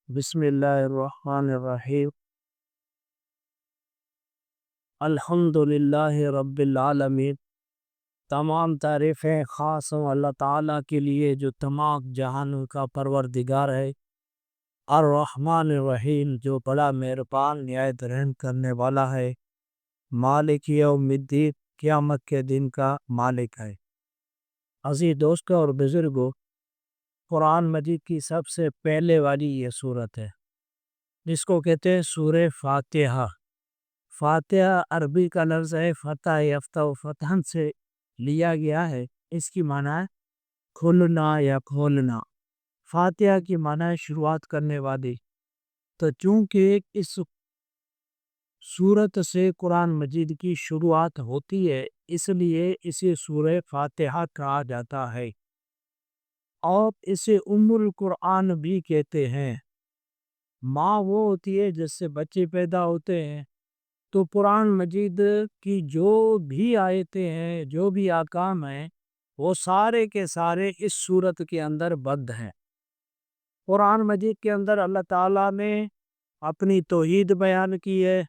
بسم اللہ الرحمن الرحیم۔ الحمد للہ رب العالمین۔ تمام تعریفیں خاص ہوں اللہ تعالیٰ کے لیے جو تمام جہانوں کا پروردگار ہے، الرحمن الرحیم جو بڑا مہربان نہایت رحم کرنے والا ہے، مالک یوم الدین قیامت کے دن کا مالک ہے۔ عزیز دوستوں اور بزرگوں، قرآن مجید کی سب سے پہلے والی یہ صورت ہے جس کو کہتے ہیں سورہ فاتحہ۔ فاتحہ عربی کا لفظ ہے، فتح یفتح و فتحن سے لیا گیا ہے۔ اس کی معنی ہے کھلنا یا کھولنا۔ فاتحہ کی معنی ہے شروعات کرنے والی۔ تو چونکہ اس سورت سے قرآن مجید کی شروعات ہوتی ہے، اس لیے اسے سورہ فاتحہ کہا جاتا ہے، اور اسے ام القرآن بھی کہتے ہیں۔ ماں وہ ہوتی ہے جس سے بچے پیدا ہوتے ہیں، تو قرآن مجید کی جو بھی آیتیں ہیں، جو بھی احکام ہیں، وہ سارے کے سارے اس صورت کے اندر بدھ ہیں۔ قرآن مجید کے اندر اللہ تعالیٰ نے اپنی توحید بیان کی ہے۔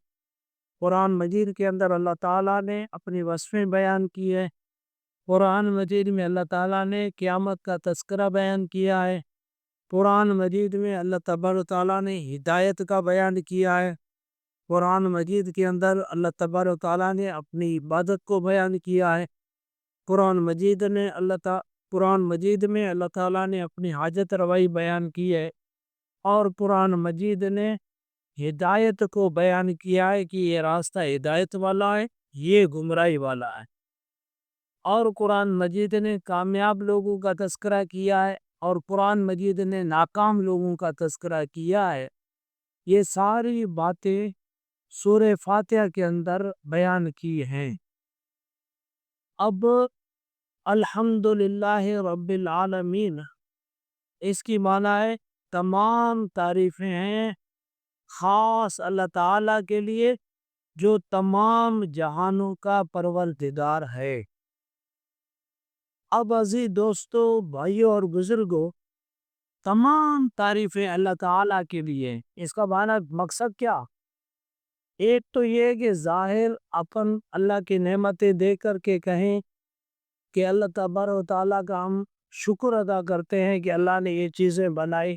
قرآن مجید کے اندر اللہ تعالیٰ نے اپنی وصفیں بیان کی ہے۔ قرآن مجید میں اللہ تعالیٰ نے قیامت کا تذکرہ بیان کیا ہے۔ قرآن مجید میں اللہ تبارک و تعالیٰ نے ہدایت کا بیان کیا ہے۔ قرآن مجید کے اندر اللہ تبارک و تعالیٰ نے اپنی عبادت کو بیان کیا ہے۔ قرآن مجید میں اللہ تعالیٰ نے اپنی حاجت روائی بیان کی ہے، اور قرآن مجید نے ہدایت کو بیان کیا ہے کہ یہ راستہ ہدایت والا ہے، یہ گمراہی والا ہے۔ اور قرآن مجید نے کامیاب لوگوں کا تذکرہ کیا ہے، اور قرآن مجید نے ناکام لوگوں کا تذکرہ کیا ہے۔ یہ ساری باتیں سورہ فاتحہ کے اندر بیان کی ہیں۔ اب الحمدللہ رب العالمین، اس کی معنی ہے تمام تعریفیں ہیں خاص اللہ تعالیٰ کے لیے جو تمام جہانوں کا پروردگار ہے۔ اب عزیز دوستو، بھائیوں اور بزرگوں، تمام تعریفیں اللہ تعالیٰ کے لیے، اس کا مقصد کیا؟ ایک تو یہ کہ ظاہر اپن اللہ کی نعمتیں دے کر کے کہیں کہ اللہ تبارک و تعالیٰ کا ہم شکر ادا کرتے ہیں کہ اللہ نے یہ چیزیں بنائی،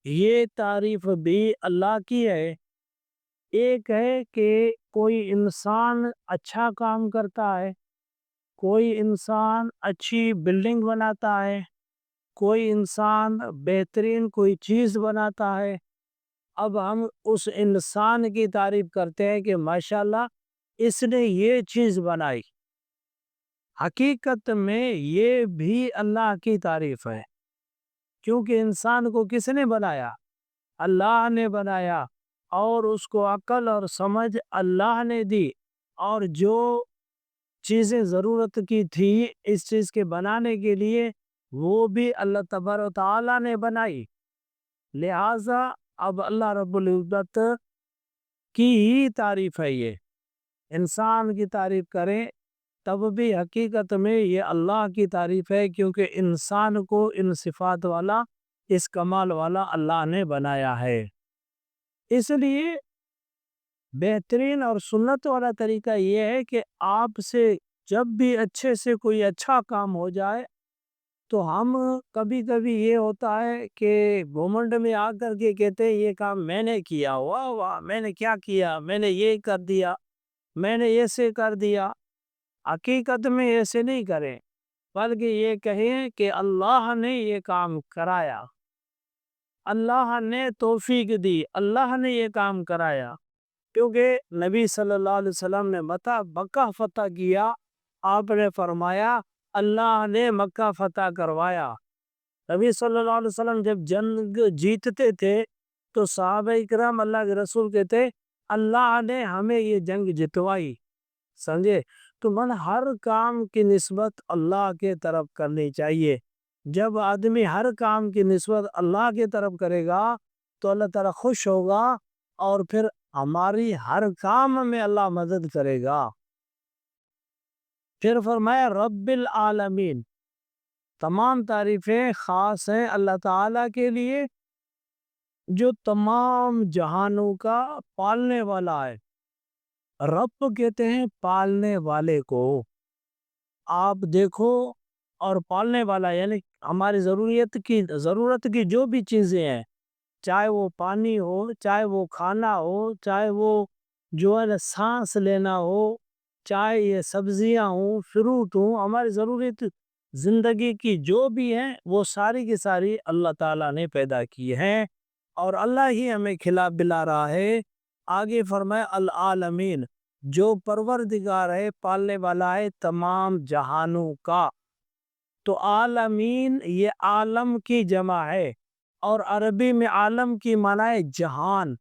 یہ تعریف بھی اللہ کی ہے۔ ایک ہے کہ کوئی انسان اچھا کام کرتا ہے، کوئی انسان اچھی بلڈنگ بناتا ہے، کوئی انسان بہترین کوئی چیز بناتا ہے، اب ہم اس انسان کی تعریف کرتے ہیں کہ ماشاءاللہ اس نے یہ چیز بنائی۔ حقیقت میں یہ بھی اللہ کی تعریف ہے، کیونکہ انسان کو کس نے بنایا؟ اللہ نے بنایا، اور اس کو عقل اور سمجھ اللہ نے دی، اور جو چیزیں ضرورت کی تھی اس چیز کے بنانے کے لیے وہ بھی اللہ تبارک و تعالیٰ نے بنائی۔ لہٰذا اب اللہ رب العزت کی ہی تعریف ہے۔ یہ انسان کی تعریف کریں تب بھی حقیقت میں یہ اللہ کی تعریف ہے، کیونکہ انسان کو ان صفات والا، اس کمال والا اللہ نے بنایا ہے۔ اس لیے بہترین اور سنت والا طریقہ یہ ہے کہ آپ سے جب بھی اچھے سے کوئی اچھا کام ہو جائے تو ہم کبھی کبھی یہ ہوتا ہے کہ گھمنڈ میں آ کر کے کہتے ہیں یہ کام میں نے کیا، واہ واہ میں نے کیا کیا، میں نے یہ کر دیا، میں نے ایسے کر دیا۔ حقیقت میں ایسے نہیں کریں، بلکہ یہ کہیں کہ اللہ نے یہ کام کرایا، اللہ نے توفیق دی، اللہ نے یہ کام کرایا۔ کیونکہ نبی صلی اللہ علیہ وسلم نے مکہ فتح کیا، آپ نے فرمایا اللہ نے مکہ فتح کروایا۔ نبی صلی اللہ علیہ وسلم جب جنگ جیتتے تھے تو صحابہ اکرام اللہ کے رسول کہتے اللہ نے ہمیں یہ جنگ جتوائی۔ سمجھے؟ تو ہر کام کی نسبت اللہ کے طرف کرنی چاہیے۔ جب آدمی ہر کام کی نسبت اللہ کے طرف کرے گا تو اللہ تعالیٰ خوش ہوگا، اور پھر ہماری ہر کام میں اللہ مدد کرے گا۔ پھر فرمایا رب العالمین، تمام تعریفیں خاص ہیں اللہ تعالیٰ کے لیے جو تمام جہانوں کا پالنے والا ہے۔ رب کہتے ہیں پالنے والے کو۔ آپ دیکھو، اور پالنے والا یعنی ہماری ضرورت کی جو بھی چیزیں ہیں، چاہے وہ پانی ہو، چاہے وہ کھانا ہو، چاہے وہ جو ہے سانس لینا ہو، چاہے یہ سبزیاں ہوں، فروٹ ہوں، ہماری ضرورت زندگی کی جو بھی ہیں وہ ساری کی ساری اللہ تعالیٰ نے پیدا کی ہیں، اور اللہ ہی ہمیں کھلا پلا رہا ہے۔ آگے فرمائے العالمین، جو پروردگار ہے، پالنے والا ہے تمام جہانوں کا۔ تو عالمین یہ عالم کی جمع ہے، اور عربی میں عالم کی معنی ہے جہان۔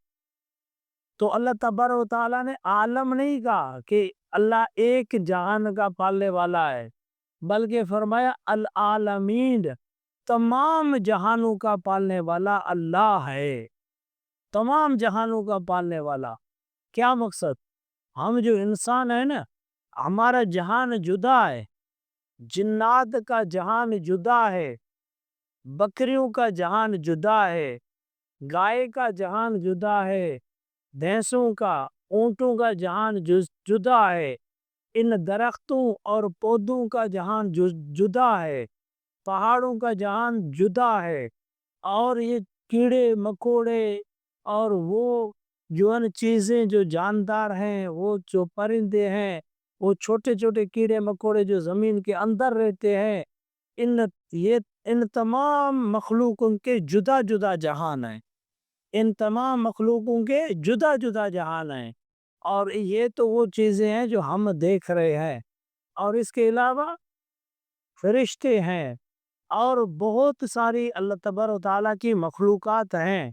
تو اللہ تبارک و تعالیٰ نے عالم نہیں کہا کہ اللہ ایک جہان کا پالنے والا ہے، بلکہ فرمایا العالمین، تمام جہانوں کا پالنے والا اللہ ہے۔ تمام جہانوں کا پالنے والا کیا مقصد؟ ہم جو انسان ہیں نا، ہمارا جہان جدا ہے، جنات کا جہان جدا ہے، بکریوں کا جہان جدا ہے، گائے کا جہان جدا ہے، بھینسوں کا، اونٹوں کا جہان جدا ہے، ان درختوں اور پودوں کا جہان جدا ہے، پہاڑوں کا جہان جدا ہے، اور یہ کیڑے مکوڑے اور وہ جو ان چیزیں جو جاندار ہیں، وہ جو پرندے ہیں، وہ چھوٹے چھوٹے کیڑے مکوڑے جو زمین کے اندر رہتے ہیں، ان تمام مخلوقوں کے جدا جدا جہان ہیں۔ ان تمام مخلوقوں کے جدا جدا جہان ہیں، اور یہ تو وہ چیزیں ہیں جو ہم دیکھ رہے ہیں، اور اس کے علاوہ فرشتے ہیں، اور بہت ساری اللہ تبارک و تعالیٰ کی مخلوقات ہیں۔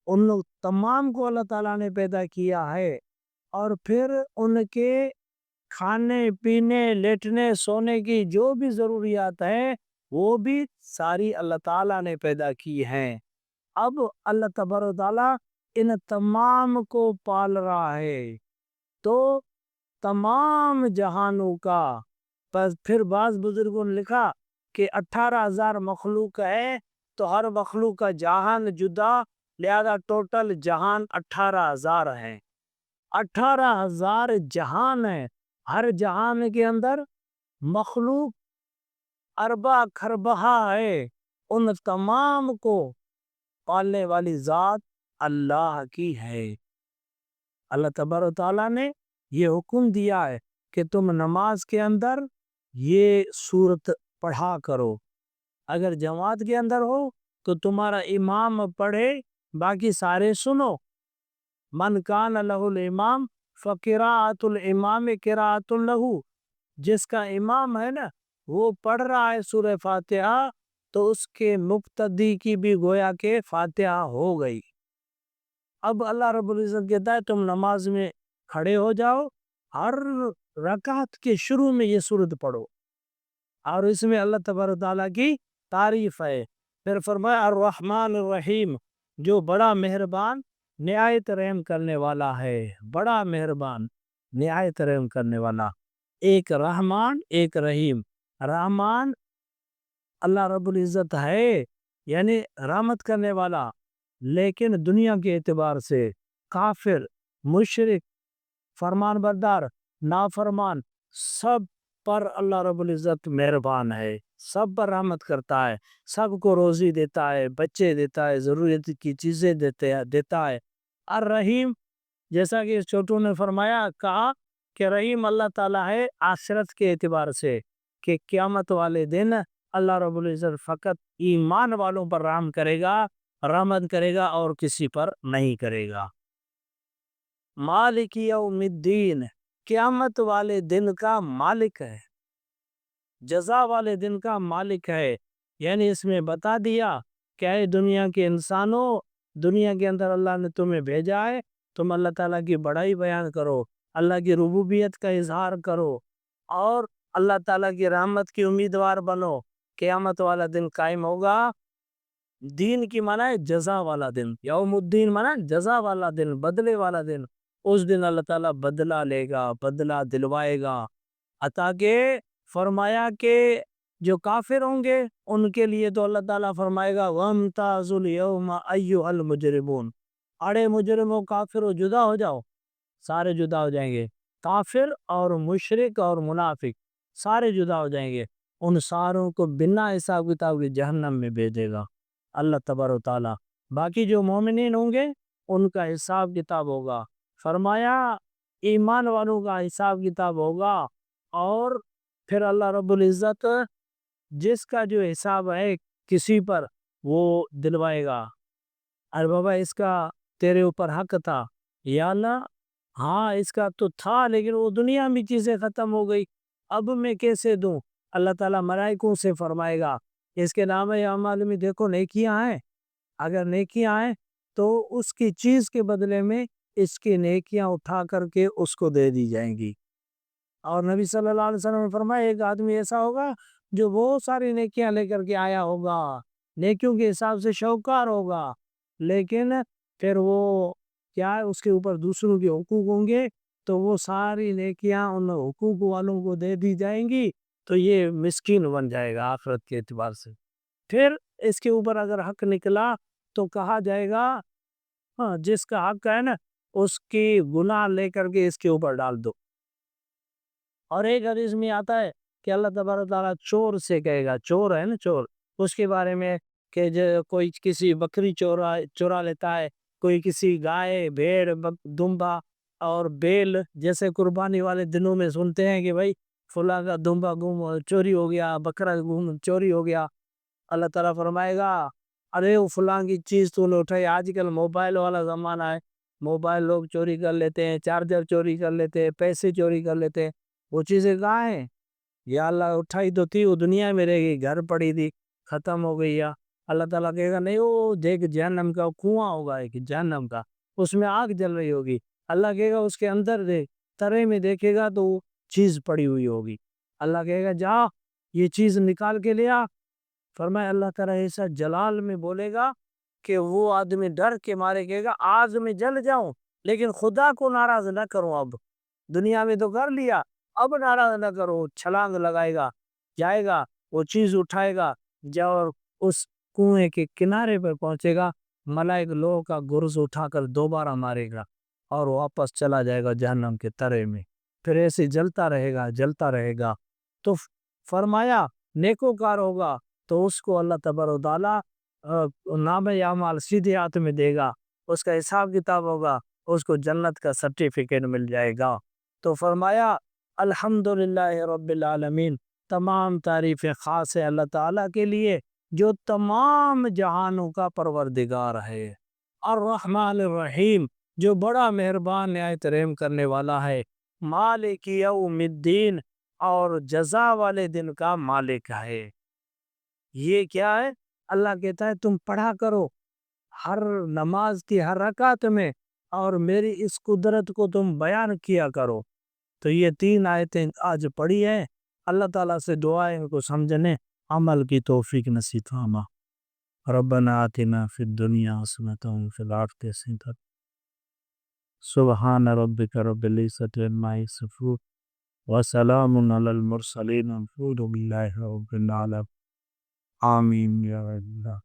ان تمام کو اللہ تعالیٰ نے پیدا کیا ہے، اور پھر ان کے کھانے پینے لیٹنے سونے کی جو بھی ضروریات ہیں وہ بھی ساری اللہ تعالیٰ نے پیدا کی ہیں۔ اب اللہ تبارک و تعالیٰ ان تمام کو پال رہا ہے، تو تمام جہانوں کا پھر بعض بزرگوں نے لکھا کہ 18,000 مخلوق ہے، تو ہر مخلوق کا جہان جدا، لہذا ٹوٹل جہان 18,000 ہیں۔ 18,000 جہان ہیں، ہر جہان کے اندر مخلوق اربع خربہ ہے، ان تمام کو پالنے والی ذات اللہ کی ہے۔ اللہ تبارک و تعالیٰ نے یہ حکم دیا ہے کہ تم نماز کے اندر یہ سورت پڑھا کرو، اگر جماعت کے اندر ہو تو تمہارا امام پڑھے، باقی سارے سنو۔ من کان لہ الامام فقراءۃ الامام قراءۃ لہ، جس کا امام ہے نا وہ پڑھ رہا ہے سورہ فاتحہ، تو اس کے مقتدی کی بھی گویا کہ فاتحہ ہو گئی۔ اب اللہ رب العزت کہتا ہے تم نماز میں کھڑے ہو جاؤ، ہر رکعت کے شروع میں یہ سورت پڑھو، اور اس میں اللہ تبارک و تعالیٰ کی تعریف ہے۔ پھر فرمایا الرحمن الرحیم، جو بڑا مہربان نہایت رحم کرنے والا ہے، بڑا مہربان نہایت رحم کرنے والا۔ ایک رحمان ایک رحیم۔ رحمان اللہ رب العزت ہے، یعنی رحمت کرنے والا، لیکن دنیا کے اعتبار سے کافر، مشرک، فرمان بردار، نافرمان، سب پر اللہ رب العزت مہربان ہے، سب پر رحمت کرتا ہے، سب کو روزی دیتا ہے، بچے دیتا ہے، ضرورت کی چیزیں دیتا ہے۔ الرحیم، جیسا کہ چھوٹوں نے فرمایا کہا کہ رحیم اللہ تعالیٰ ہے آخرت کے اعتبار سے، کہ قیامت والے دن اللہ رب العزت فقط ایمان والوں پر رحم کرے گا، رحمت کرے گا، اور کسی پر نہیں کرے گا۔ مالک یوم الدین، قیامت والے دن کا مالک ہے، جزا والے دن کا مالک ہے۔ یعنی اس میں بتا دیا کہ اے دنیا کے انسانوں، دنیا کے اندر اللہ نے تمہیں بھیجا ہے، تم اللہ تعالیٰ کی بڑائی بیان کرو، اللہ کی ربوبیت کا اظہار کرو، اور اللہ تعالیٰ کی رحمت کی امیدوار بنو۔ قیامت والا دن قائم ہوگا، دین کی معنی ہے جزا والا دن، یوم الدین معنی جزا والا دن، بدلے والا دن۔ اس دن اللہ تعالیٰ بدلہ لے گا، بدلہ دلوائے گا، عطا کہ فرمایا کہ جو کافر ہوں گے ان کے لیے تو اللہ تعالیٰ فرمائے گا وَامْتَازُوا الْيَوْمَ أَيُّهَا الْمُجْرِمُونَ، اڑے مجرموں کافروں جدا ہو جاؤ، سارے جدا ہو جائیں گے، کافر اور مشرک اور منافق سارے جدا ہو جائیں گے، ان ساروں کو بنا حساب کتاب کے جہنم میں بھیجے گا اللہ تبارک و تعالیٰ۔ باقی جو مومنین ہوں گے ان کا حساب کتاب ہوگا، فرمایا ایمان والوں کا حساب کتاب ہوگا، اور پھر اللہ رب العزت جس کا جو حساب ہے کسی پر وہ دلوائے گا، ارے بابا اس کا تیرے اوپر حق تھا، یا اللہ ہاں اس کا تو تھا لیکن وہ دنیا میں چیزیں ختم ہو گئی، اب میں کیسے دوں؟ اللہ تعالیٰ ملائکوں سے فرمائے گا اس کے نام اعمال میں دیکھو نیکیاں ہیں، اگر نیکیاں ہیں تو اس کی چیز کے بدلے میں اس کی نیکیاں اٹھا کر کے اس کو دے دی جائیں گی۔ اور نبی صلی اللہ علیہ وسلم نے فرمایا ایک آدمی ایسا ہوگا جو بہت ساری نیکیاں لے کر کے آیا ہوگا، نیکیوں کے حساب سے شوکار ہوگا، لیکن پھر وہ کیا ہے اس کے اوپر دوسروں کے حقوق ہوں گے تو وہ ساری نیکیاں ان حقوق والوں کو دے دی جائیں گی، تو یہ مسکین بن جائے گا آخرت کے اعتبار سے۔ پھر اس کے اوپر اگر حق نکلا تو کہا جائے گا ہاں جس کا حق ہے نا اس کی گناہ لے کر کے اس کے اوپر ڈال دو۔ اور ایک حدیث میں آتا ہے کہ اللہ تبارک تعالیٰ چور سے کہے گا، چور ہے نا چور، اس کے بارے میں کہ کوئی کسی بکری چورا لیتا ہے، کوئی کسی گائے بھیڑ دمبا اور بیل، جیسے قربانی والے دنوں میں سنتے ہیں کہ بھائی فلاں کا دمبا چوری ہو گیا، بکرا چوری ہو گیا، اللہ تعالیٰ فرمائے گا ارے وہ فلاں کی چیز تو نے اٹھائی۔ آج کل موبائل والا زمانہ ہے، موبائل لوگ چوری کر لیتے ہیں، چارجر چوری کر لیتے ہیں، پیسے چوری کر لیتے ہیں، وہ چیزیں کہاں ہیں؟ یا اللہ اٹھائی تو تھی، وہ دنیا میں رہ گئی، گھر پڑی تھی، ختم ہو گئی۔ یا اللہ تعالیٰ کہے گا نہیں وہ دیکھ جہنم کا کنواں ہوگا ایک جہنم کا، اس میں آگ جل رہی ہوگی، اللہ کہے گا اس کے اندر دیکھ، ترے میں دیکھے گا تو وہ چیز پڑی ہوئی ہوگی، اللہ کہے گا جا یہ چیز نکال کے لیا۔ فرمایا اللہ تعالیٰ ایسا جلال میں بولے گا کہ وہ آدمی ڈر کے مارے کہے گا آگ میں جل جاؤں لیکن خدا کو ناراض نہ کروں، اب دنیا میں تو کر لیا اب ناراض نہ کرو، چھلانگ لگائے گا، جائے گا وہ چیز اٹھائے گا، اور اس کنویں کے کنارے پر پہنچے گا، ملائک لوہ کا گرز اٹھا کر دوبارہ مارے گا اور واپس چلا جائے گا جہنم کے ترے میں، پھر ایسے جلتا رہے گا جلتا رہے گا۔ تو فرمایا نیکوکار ہوگا تو اس کو اللہ تبارک و تعالیٰ نام اعمال سیدھے ہاتھ میں دے گا، اس کا حساب کتاب ہوگا، اس کو جنت کا سرٹیفکیٹ مل جائے گا۔ تو فرمایا الحمدللہ رب العالمین، تمام تعریف خاص ہے اللہ تعالیٰ کے لیے جو تمام جہانوں کا پروردگار ہے، الرحمن الرحیم جو بڑا مہربان نہایت رحم کرنے والا ہے، مالک یوم الدین اور جزا والے دن کا مالک ہے۔ یہ کیا ہے؟ اللہ کہتا ہے تم پڑھا کرو ہر نماز کی ہر رکعت میں، اور میری اس قدرت کو تم بیان کیا کرو۔ تو یہ 3 آیتیں آج پڑھی ہیں، اللہ تعالیٰ سے دعائیں ان کو سمجھنے عمل کی توفیق نصیب فرما۔ ربنا آتنا فی الدنیا حسنۃ وفی الآخرۃ حسنۃ، سبحان ربک رب العزۃ عما یصفون وسلام علی المرسلین والحمد للہ رب العالمین، آمین یا اللہ۔